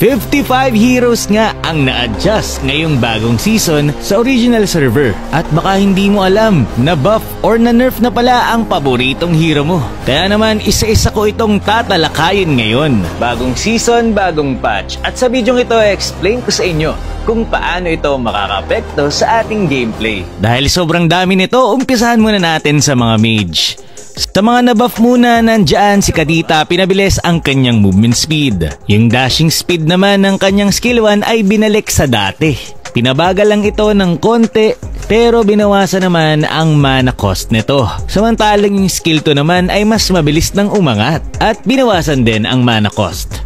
55 heroes nga ang na-adjust ngayong bagong season sa original server. At baka hindi mo alam na buff or na nerf na pala ang paboritong hero mo. Kaya naman isa-isa ko itong tatalakayin ngayon. Bagong season, bagong patch. At sa video ito, explain ko sa inyo kung paano ito makakapekto sa ating gameplay. Dahil sobrang dami nito, umpisahan muna natin sa mga mage. Sa mga nabuff muna, nandyan si Kadita, pinabilis ang kanyang movement speed. Yung dashing speed naman ng kanyang skill 1 ay binalik sa dati. Pinabagal lang ito ng konti, pero binawasan naman ang mana cost nito. Samantalang yung skill 2 naman ay mas mabilis ng umangat at binawasan din ang mana cost.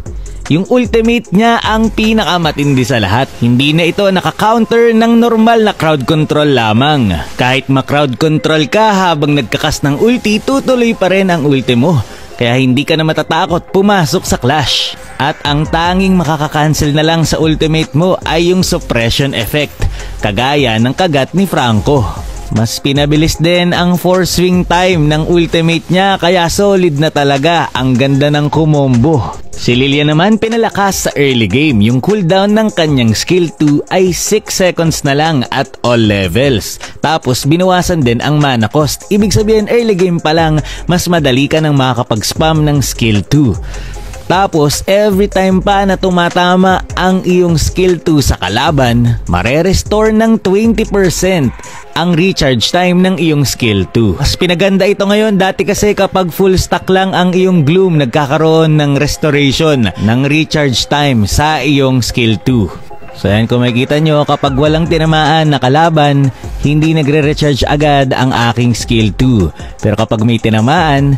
Yung ultimate niya ang pinakamatindi sa lahat. Hindi na ito naka-counter ng normal na crowd control lamang. Kahit ma-crowd control ka habang nagkakas ng ulti, tutuloy pa rin ang ulti mo. Kaya hindi ka na matatakot pumasok sa clash. At ang tanging makaka-cancel na lang sa ultimate mo ay yung suppression effect, kagaya ng kagat ni Franco. Mas pinabilis din ang force swing time ng ultimate niya, kaya solid na talaga, ang ganda ng kumombo. Si Lilia naman pinalakas sa early game. Yung cooldown ng kanyang skill 2 ay 6 seconds na lang at all levels. Tapos binawasan din ang mana cost. Ibig sabihin early game pa lang, mas madali ka nang makakapag-spam ng skill 2. Tapos, every time pa na tumatama ang iyong skill 2 sa kalaban, mare-restore ng 20% ang recharge time ng iyong skill 2. Mas pinaganda ito ngayon, dati kasi kapag full stack lang ang iyong gloom, nagkakaroon ng restoration ng recharge time sa iyong skill 2. So yan, kung makikita nyo, kapag walang tinamaan na kalaban, hindi nagre-recharge agad ang aking skill 2. Pero kapag may tinamaan,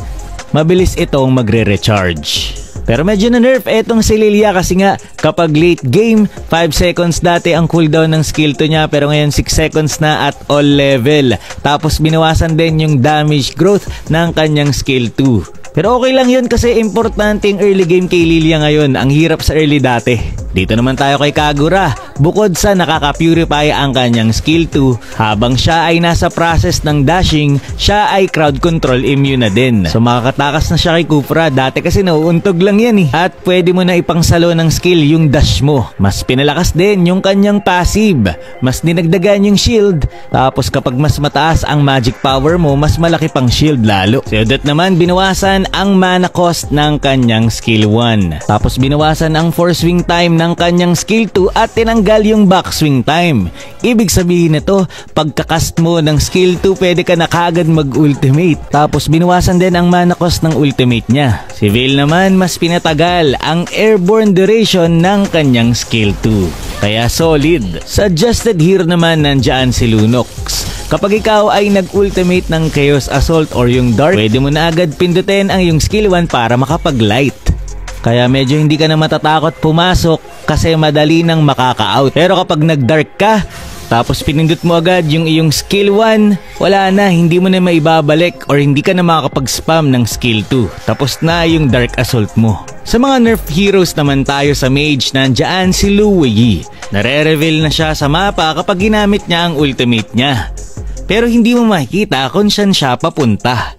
mabilis itong magre-recharge. Pero medyo na-nerf etong si Lilia kasi nga kapag late game, 5 seconds dati ang cooldown ng skill 2 niya, pero ngayon 6 seconds na at all level. Tapos binawasan din yung damage growth ng kanyang skill 2. Pero okay lang yun kasi importante yung early game kay Lilia ngayon. Ang hirap sa early dati. Dito naman tayo kay Kagura. Bukod sa nakaka-purify ang kanyang skill 2, habang siya ay nasa process ng dashing, siya ay crowd control immune na din. So makakatakas na siya kay Kufra. Dati kasi nauuntog lang yan At pwede mo na ipangsalo ng skill yung dash mo. Mas pinalakas din yung kanyang passive. Mas dinagdagan yung shield. Tapos kapag mas mataas ang magic power mo, mas malaki pang shield lalo. Si Odette naman binawasan ang mana cost ng kanyang skill 1. Tapos binawasan ang force swing time ng kanyang skill 2 at tinanggal yung back swing time. Ibig sabihin nito, pagkakast mo ng skill 2, pwede ka na kaagad mag-ultimate. Tapos binawasan din ang mana cost ng ultimate niya. Si Veil naman, mas pinatagal ang airborne duration ng kanyang skill 2. Kaya solid. Suggested hero naman nandyan si Lunox. Kapag ikaw ay nag-ultimate ng Chaos Assault or yung Dark, pwede mo na agad pindutin ang yung skill 1 para makapag-light. Kaya medyo hindi ka na matatakot pumasok kasi madali nang makaka-out. Pero kapag nag-dark ka, tapos pinindot mo agad yung iyong skill 1, wala na, hindi mo na maibabalik or hindi ka na makakapag-spam ng skill 2. Tapos na yung Dark Assault mo. Sa mga nerf heroes naman tayo sa mage, nandyan si Lu Wei. Nare-reveal na siya sa mapa kapag ginamit niya ang ultimate niya. Pero hindi mo makikita kung saan siya papunta.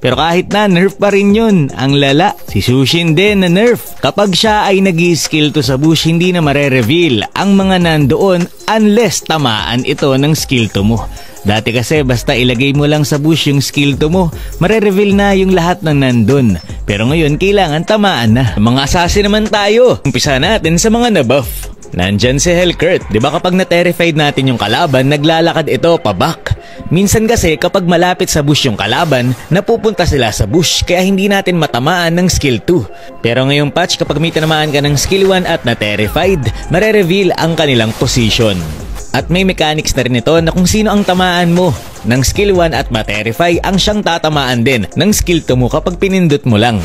Pero kahit na, nerf pa rin yun. Ang lala, si Sushin din na nerf. Kapag siya ay nag-skill to sa bush, hindi na mare-reveal ang mga nandoon unless tamaan ito ng skill to mo. Dati kasi basta ilagay mo lang sa bush yung skill to mo, mare-reveal na yung lahat ng nandun. Pero ngayon, kailangan tamaan na. Mga assassin naman tayo. Umpisa natin sa mga nabuff. Nandyan si Hellcurt. Diba kapag na-terrified natin yung kalaban, naglalakad ito paback. Minsan kasi kapag malapit sa bush yung kalaban, napupunta sila sa bush kaya hindi natin matamaan ng skill 2. Pero ngayong patch, kapag may tinamaan ka ng skill 1 at na-terrified, mare-reveal ang kanilang position. At may mechanics na rin ito na kung sino ang tamaan mo ng skill 1 at ma-terrify, ang siyang tatamaan din ng skill 2 mo kapag pinindot mo lang.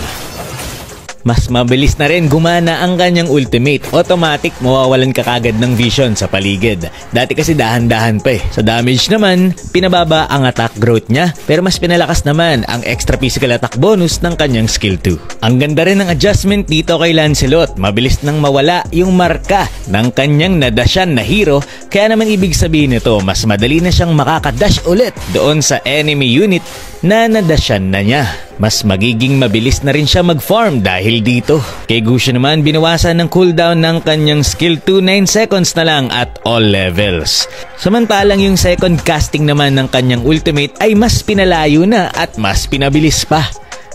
Mas mabilis na rin gumana ang kanyang ultimate. Automatic mawawalan ka kagad ng vision sa paligid. Dati kasi dahan-dahan pa Sa damage naman, pinababa ang attack growth niya, pero mas pinalakas naman ang extra physical attack bonus ng kanyang skill 2. Ang ganda rin ng adjustment dito kay Lancelot. Mabilis nang mawala yung marka ng kanyang nadashan na hero, kaya naman ibig sabihin nito, mas madali na siyang makakadash ulit doon sa enemy unit na nadashan na niya. mas magiging mabilis na rin siya mag-farm dahil dito. Kay Gusion naman, binawasan ng cooldown ng kanyang skill 2, 9 seconds na lang at all levels. Samantalang yung second casting naman ng kanyang ultimate ay mas pinalayo na at mas pinabilis pa.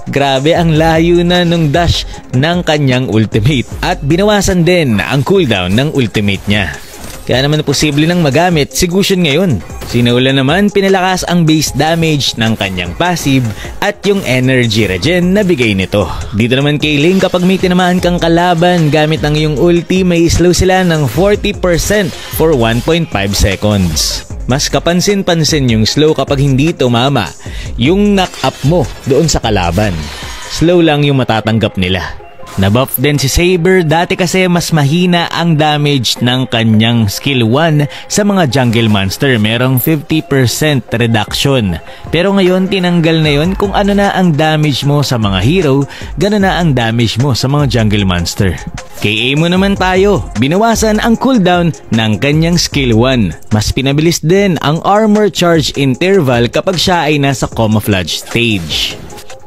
Grabe ang layo na nung dash ng kanyang ultimate at binawasan din ang cooldown ng ultimate niya. Kaya naman posible nang magamit si Gusion ngayon. Si Nolan naman pinalakas ang base damage ng kanyang passive at yung energy regen na bigay nito. Dito naman kay Ling, kapag may tinamaan kang kalaban gamit ang iyong ulti, may slow sila ng 40% for 1.5 seconds. Mas kapansin-pansin yung slow kapag hindi tumama yung knock-up mo doon sa kalaban. Slow lang yung matatanggap nila. Nabuff din si Saber, dati kasi mas mahina ang damage ng kanyang skill 1 sa mga jungle monster, merong 50% reduction. Pero ngayon tinanggal na yon, kung ano na ang damage mo sa mga hero, gano'n na ang damage mo sa mga jungle monster. Kay Amo naman tayo, binawasan ang cooldown ng kanyang skill 1. Mas pinabilis din ang armor charge interval kapag siya ay nasa camouflage stage.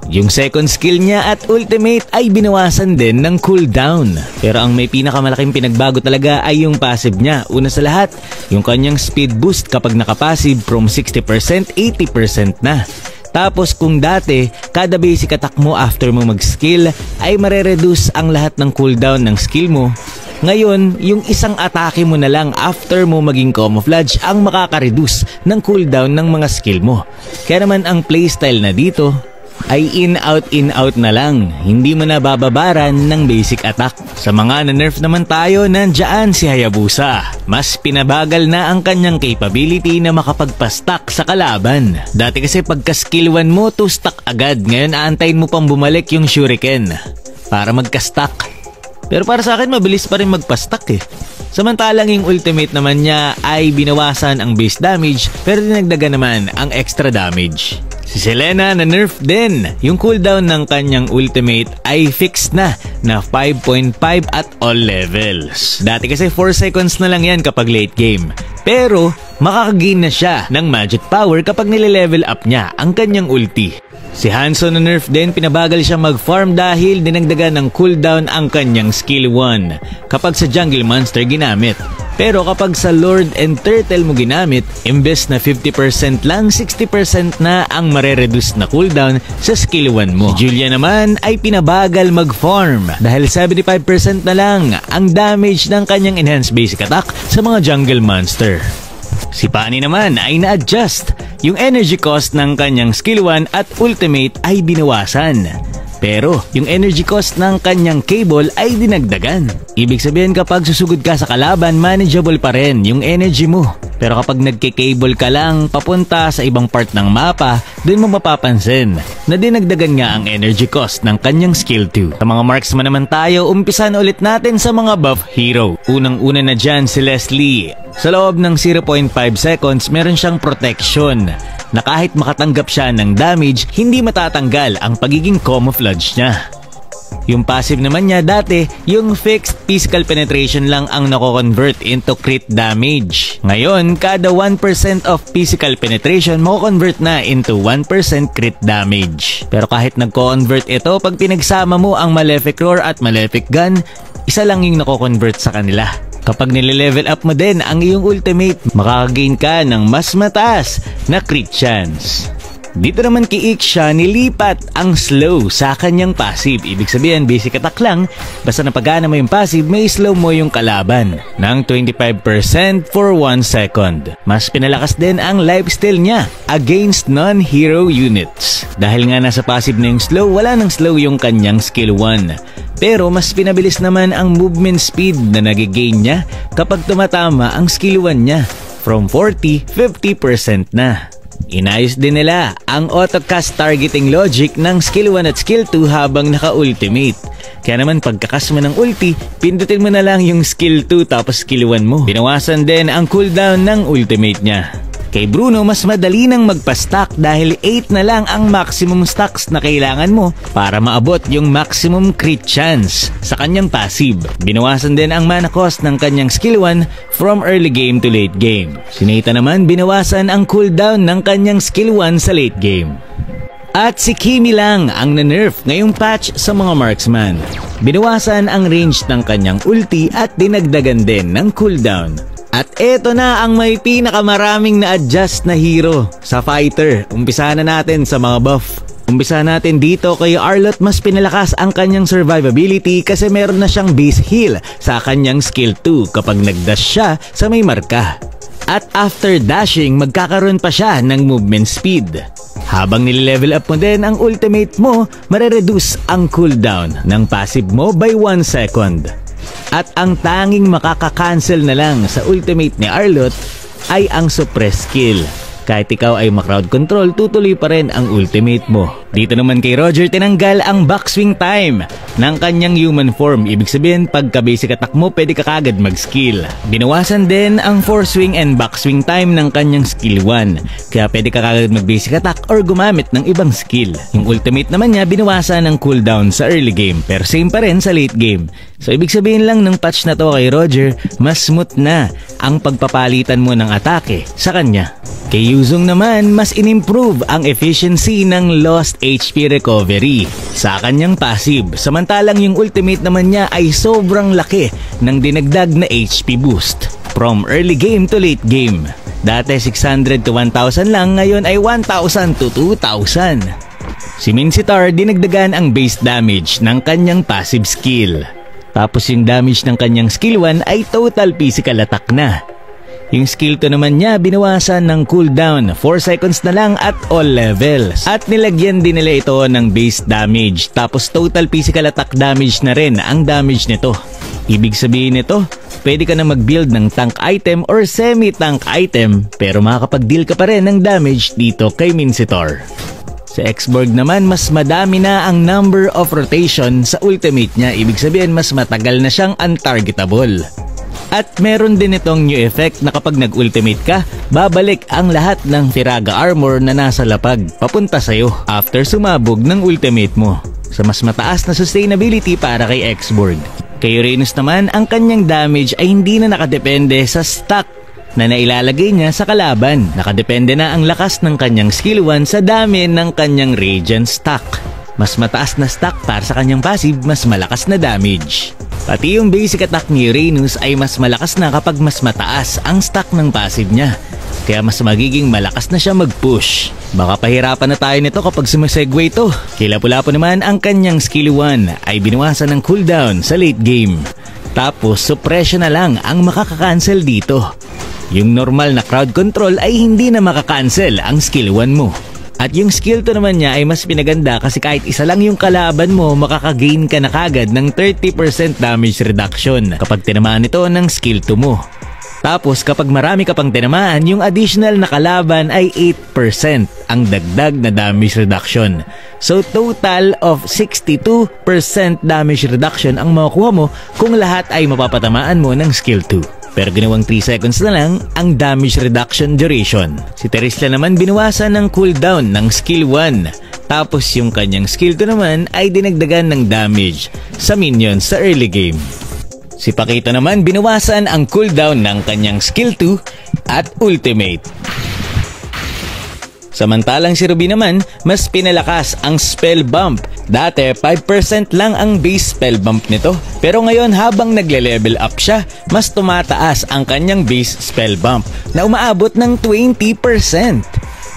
Yung second skill niya at ultimate ay binawasan din ng cooldown. Pero ang may pinakamalaking pinagbago talaga ay yung passive niya. Una sa lahat, yung kanyang speed boost kapag nakapassive from 60%, 80% na. Tapos kung dati, kada basic attack mo after mo mag-skill ay marereduce ang lahat ng cooldown ng skill mo. Ngayon, yung isang atake mo na lang after mo maging camouflage ang makaka-reduce ng cooldown ng mga skill mo. Kaya naman ang playstyle na dito ay in-out na lang. Hindi mo na bababaran ng basic attack. Sa mga na-nerf naman tayo, nandiyan si Hayabusa. Mas pinabagal na ang kanyang capability na makapagpa-stack sa kalaban. Dati kasi pagka skill 1 mo, 2 stack agad. Ngayon aantayin mo pang bumalik yung shuriken para magka-stack. Pero para sa akin, mabilis pa rin magpa-stack eh. Samantalang yung ultimate naman niya ay binawasan ang base damage pero dinagdagan naman ang extra damage. Si Selena na nerf din. Yung cooldown ng kanyang ultimate ay fixed na 5.5 at all levels. Dati kasi 4 seconds na lang yan kapag late game. Pero makakagain na siya ng magic power kapag nile-level up niya ang kanyang ulti. Si Hanzo na nerf din, pinabagal siya mag-farm dahil dinagdagan ng cooldown ang kanyang skill 1 kapag sa jungle monster ginamit. Pero kapag sa Lord and Turtle mo ginamit, imbes na 50% lang, 60% na ang marereduce na cooldown sa skill 1 mo. Si Julia naman ay pinabagal mag-farm dahil 75% na lang ang damage ng kanyang enhanced basic attack sa mga jungle monster. Si Pani naman ay na-adjust. Yung energy cost ng kanyang skill 1 at ultimate ay binawasan. Pero yung energy cost ng kanyang cable ay dinagdagan. Ibig sabihin kapag susugod ka sa kalaban, manageable pa rin yung energy mo. Pero kapag nagke-cable ka lang papunta sa ibang part ng mapa, dun mo mapapansin na dinagdagan nga ang energy cost ng kanyang skill 2. Sa mga marksman naman tayo, umpisan ulit natin sa mga buff hero. Unang-una na dyan si Leslie. Sa loob ng 0.5 seconds, meron siyang protection na kahit makatanggap siya ng damage, hindi matatanggal ang pagiging camouflage niya. Yung passive naman niya dati, yung fixed physical penetration lang ang nako-convert into crit damage. Ngayon, kada 1% of physical penetration mako-convert na into 1% crit damage. Pero kahit nagko-convert ito, pag pinagsama mo ang Malefic Roar at Malefic Gun, isa lang yung nako-convert sa kanila. Kapag nile-level up mo din ang iyong ultimate, makakagain ka ng mas mataas na crit chance. Dito naman kay Ixia, nilipat ang slow sa kanyang passive. Ibig sabihin, basic attack lang. Basta napagana mo yung passive, may slow mo yung kalaban ng 25% for 1 second. Mas pinalakas din ang lifesteal niya against non-hero units. Dahil nga nasa passive na yung slow, wala nang slow yung kanyang skill 1. Pero mas pinabilis naman ang movement speed na nagigain niya kapag tumatama ang skill 1 niya. From 40-50% na. Inayos din nila ang auto-cast targeting logic ng skill 1 at skill 2 habang naka-ultimate. Kaya naman pagkakas mo ng ulti, pindutin mo na lang yung skill 2 tapos skill 1 mo. Binawasan din ang cooldown ng ultimate niya. Kay Bruno, mas madali nang magpa-stack dahil 8 na lang ang maximum stacks na kailangan mo para maabot yung maximum crit chance sa kanyang passive. Binawasan din ang mana cost ng kanyang skill 1 from early game to late game. Si Nathan naman, binawasan ang cooldown ng kanyang skill 1 sa late game. At si Kimi lang ang na-nerf ngayong patch sa mga marksman. Binawasan ang range ng kanyang ulti at dinagdagan din ng cooldown. At eto na ang may pinakamaraming na-adjust na hero sa fighter. Umpisahan na natin sa mga buff. Umpisa natin dito kay Arlott, mas pinalakas ang kanyang survivability kasi meron na siyang base heal sa kanyang skill 2 kapag nagdash siya sa may marka. At after dashing, magkakaroon pa siya ng movement speed. Habang nililevel up mo din ang ultimate mo, marereduce ang cooldown ng passive mo by 1 second. At ang tanging makaka-cancel na lang sa ultimate ni Arlott ay ang suppress skill. Kahit ikaw ay ma-crowd control, tutuloy pa rin ang ultimate mo. Dito naman kay Roger, tinanggal ang backswing time ng kanyang human form. Ibig sabihin, pagka basic attack mo, pwede ka kagad mag-skill. Binawasan din ang foreswing and backswing time ng kanyang skill 1. Kaya pwede ka kagad mag-basic attack or gumamit ng ibang skill. Yung ultimate naman niya, binawasan ng cooldown sa early game, pero same pa rin sa late game. So ibig sabihin lang ng patch na to kay Roger, mas smooth na ang pagpapalitan mo ng atake sa kanya. Kay Yuzong naman, mas inimprove ang efficiency ng lost HP recovery sa kanyang passive. Samantalang yung ultimate naman niya ay sobrang laki ng dinagdag na HP boost from early game to late game. Dati 600 to 1,000 lang, ngayon ay 1,000 to 2,000. Si Mincetar, dinagdagan ang base damage ng kanyang passive skill. Tapos yung damage ng kanyang skill 1 ay total physical attack na. Yung skill 2 naman niya, binawasan ng cooldown, 4 seconds na lang at all levels. At nilagyan din nila ito ng base damage, tapos total physical attack damage na rin ang damage nito. Ibig sabihin nito, pwede ka na mag-build ng tank item or semi-tank item, pero makakapag-deal ka pa rin ng damage dito kay Mincetar. Sa X-Borg naman, mas madami na ang number of rotation sa ultimate niya. Ibig sabihin, mas matagal na siyang untargetable. At meron din itong new effect na kapag nag-ultimate ka, babalik ang lahat ng Firaga armor na nasa lapag papunta sa'yo after sumabog ng ultimate mo. Sa mas mataas na sustainability para kay X-Borg. Kay Uranus naman, ang kanyang damage ay hindi na nakadepende sa stack na nailalagay niya sa kalaban. Nakadepende na ang lakas ng kanyang skill 1 sa dami ng kanyang radiant stack. Mas mataas na stack para sa kanyang passive, mas malakas na damage. Pati yung basic attack ni Uranus ay mas malakas na kapag mas mataas ang stack ng passive niya. Kaya mas magiging malakas na siya mag-push. Baka pahirapan na tayo nito kapag sumasegway ito. Kay Lapu-Lapu naman, ang kanyang skill 1 ay binawasan ng cooldown sa late game. Tapos suppression na lang ang makaka-cancel dito. Yung normal na crowd control ay hindi na makaka-cancel ang skill 1 mo. At yung skill 2 naman niya ay mas pinaganda kasi kahit isa lang yung kalaban mo, makakagain ka na kagad ng 30% damage reduction kapag tinamaan ito ng skill 2 mo. Tapos kapag marami ka pang tinamaan, yung additional na kalaban ay 8% ang dagdag na damage reduction. So total of 62% damage reduction ang makukuha mo kung lahat ay mapapatamaan mo ng skill 2. Pero ginawang 3 seconds na lang ang damage reduction duration. Si Terisla naman binawasan ng cooldown ng skill 1. Tapos yung kanyang skill 2 naman ay dinagdagan ng damage sa minions sa early game. Si Pakito naman binawasan ang cooldown ng kanyang skill 2 at ultimate. Samantalang si Ruby naman, mas pinalakas ang spell bump. Dati, 5% lang ang base spell bump nito. Pero ngayon, habang nagle-level up siya, mas tumataas ang kanyang base spell bump na umaabot ng 20%.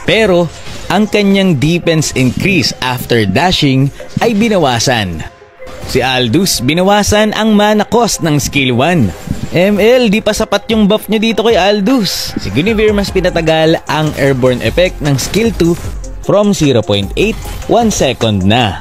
Pero, ang kanyang defense increase after dashing ay binawasan. Si Aldous, binawasan ang mana cost ng skill 1. ML, di pa sapat yung buff nyo dito kay Aldous. Si Guinevere mas pinatagal ang airborne effect ng skill 2 from 0.8, 1 second na.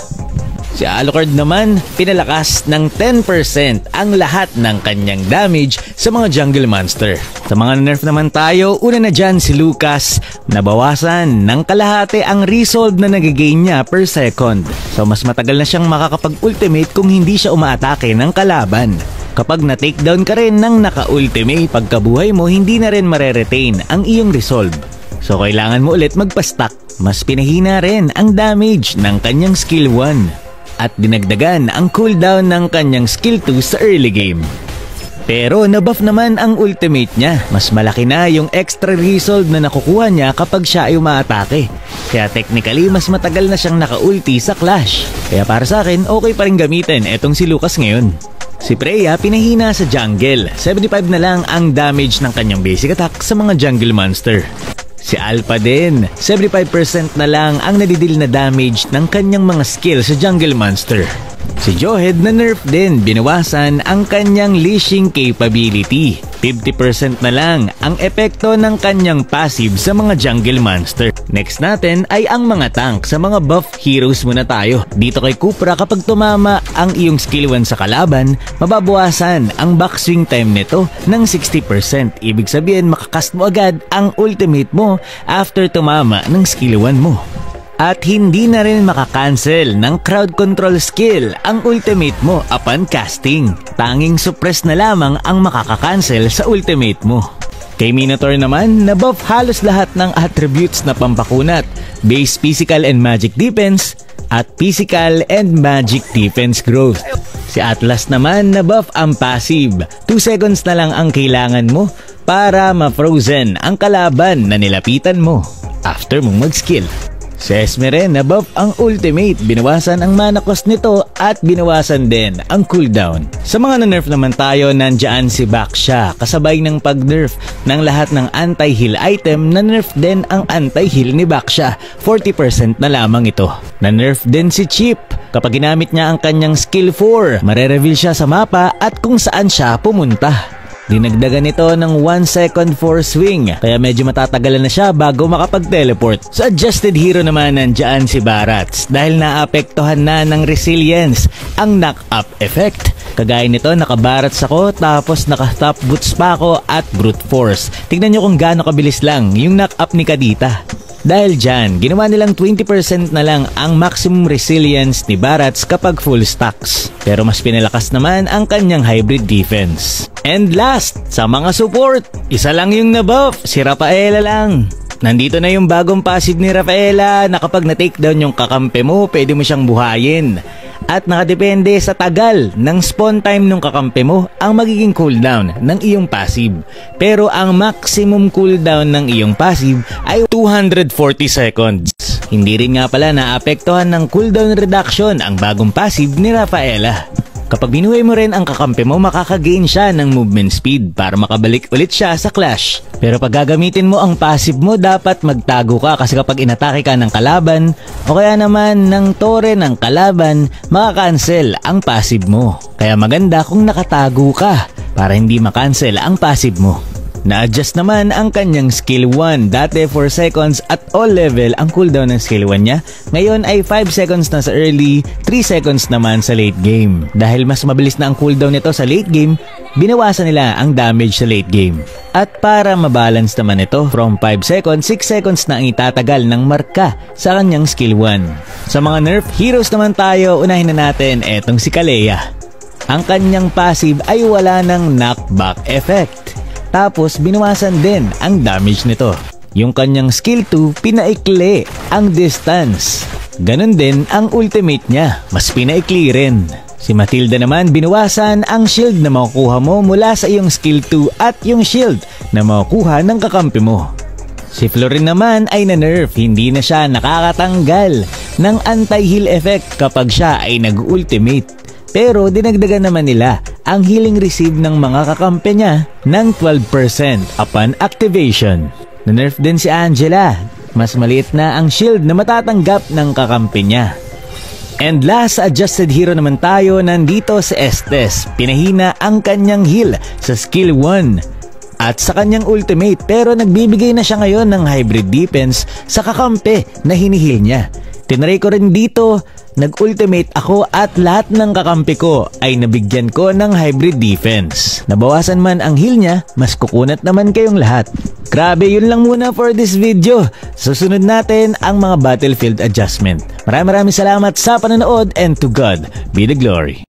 Si Alucard naman, pinalakas ng 10% ang lahat ng kanyang damage sa mga jungle monster. Sa mga nerf naman tayo, una na dyan si Lucas, nabawasan ng kalahati ang resolve na nagagain niya per second. So mas matagal na siyang makakapag-ultimate kung hindi siya umaatake ng kalaban. Kapag na-takedown ka rin ng naka-ultimate, pagkabuhay mo, hindi na rin mare-retain ang iyong resolve. So kailangan mo ulit magpa-stack. Mas pinahina rin ang damage ng kanyang skill 1. At dinagdagan ang cooldown ng kanyang skill 2 sa early game. Pero nabuff naman ang ultimate niya. Mas malaki na yung extra resolve na nakukuha niya kapag siya ay umaatake. Kaya technically mas matagal na siyang naka-ulti sa Clash. Kaya para sa akin okay pa rin gamitin etong si Lucas ngayon. Si Freya pinahina sa jungle. 75 na lang ang damage ng kanyang basic attack sa mga jungle monster. Si Alpha din, 75% na lang ang nadidil na damage ng kanyang mga skill sa jungle monster. Si Johed na nerf din, binawasan ang kanyang leashing capability. 50% na lang ang epekto ng kanyang passive sa mga jungle monster. Next natin ay ang mga tank. Sa mga buff heroes muna tayo. Dito kay Khufra, kapag tumama ang iyong skill 1 sa kalaban, mababawasan ang backswing time nito ng 60%. Ibig sabihin makakast mo agad ang ultimate mo after tumama ng skill 1 mo. At hindi na rin makakancel ng crowd control skill ang ultimate mo upon casting. Tanging suppress na lamang ang makakakancel sa ultimate mo. Kay Minotaur naman, nabuff halos lahat ng attributes na pampakunat, base physical and magic defense, at physical and magic defense growth. Si Atlas naman, nabuff ang passive. 2 seconds na lang ang kailangan mo para ma-frozen ang kalaban na nilapitan mo after mong mag-skill. Si Esme nabuff ang ultimate, binawasan ang mana cost nito at binawasan din ang cooldown. Sa mga na-nerf naman tayo, nandyan si Baxia. Kasabay ng pag-nerf ng lahat ng anti-heal item, na-nerf din ang anti-heal ni Baxia. 40% na lamang ito. Na-nerf din si Chip. Kapag ginamit niya ang kanyang skill 4, mare-reveal siya sa mapa at kung saan siya pumunta. Dinagdagan nito ng 1 second for swing, kaya medyo matatagalan na siya bago makapag-teleport. Sa adjusted hero naman, nandyan si Barats dahil naapektuhan na ng resilience ang knock-up effect. Kagaya nito, naka-Barats ako tapos naka-top boots pa ako at brute force. Tignan nyo kung gaano kabilis lang yung knock-up ni Kadita. Dahil dyan, ginawa nilang 20% na lang ang maximum resilience ni Barats kapag full stacks. Pero mas pinalakas naman ang kanyang hybrid defense. And last, sa mga support, isa lang yung nabuff, si Rafaela lang. Nandito na yung bagong passive ni Rafaela na kapag na-takedown yung kakampi mo, pwede mo siyang buhayin. At nakadepende sa tagal ng spawn time ng kakampi mo ang magiging cooldown ng iyong passive. Pero ang maximum cooldown ng iyong passive ay 240 seconds. Hindi rin nga pala naapektuhan ng cooldown reduction ang bagong passive ni Rafaela. Kapag binuhay mo rin ang kakampi mo, makakagain siya ng movement speed para makabalik ulit siya sa Clash. Pero pag gagamitin mo ang passive mo, dapat magtago ka kasi kapag inatake ka ng kalaban o kaya naman ng tore ng kalaban, makakancel ang passive mo. Kaya maganda kung nakatago ka para hindi makancel ang passive mo. Na-adjust naman ang kanyang skill 1. Dati 4 seconds at all level ang cooldown ng skill 1 niya. Ngayon ay 5 seconds na sa early, 3 seconds naman sa late game. Dahil mas mabilis na ang cooldown nito sa late game, binawasan nila ang damage sa late game. At para mabalance naman ito, from 5 seconds, 6 seconds na ang itatagal ng marka sa kanyang skill 1. Sa mga nerf heroes naman tayo, unahin na natin etong si Kalea. Ang kanyang passive ay wala ng knockback effect. Tapos binawasan din ang damage nito. Yung kanyang skill 2, pinaikli ang distance. Ganon din ang ultimate niya, mas pinaikli rin. Si Matilda naman, binawasan ang shield na makukuha mo mula sa iyong skill 2 at yung shield na makukuha ng kakampi mo. Si Florin naman ay na-nerf, hindi na siya nakakatanggal ng anti-heal effect kapag siya ay nag-ultimate. Pero dinagdagan naman nila ang healing receive ng mga kakampi niya ng 12% upon activation. Na-nerf din si Angela. Mas maliit na ang shield na matatanggap ng kakampi niya. And last, adjusted hero naman tayo, nandito si Estes. Pinahina ang kanyang heal sa skill 1 at sa kanyang ultimate, pero nagbibigay na siya ngayon ng hybrid defense sa kakampi na hinihil niya. Tinry ko rin dito, nag-ultimate ako at lahat ng kakampi ko ay nabigyan ko ng hybrid defense. Nabawasan man ang heal niya, mas kukunat naman kayong lahat. Grabe, yun lang muna for this video. Susunod natin ang mga battlefield adjustment. Maraming salamat sa panonood and to God be the glory.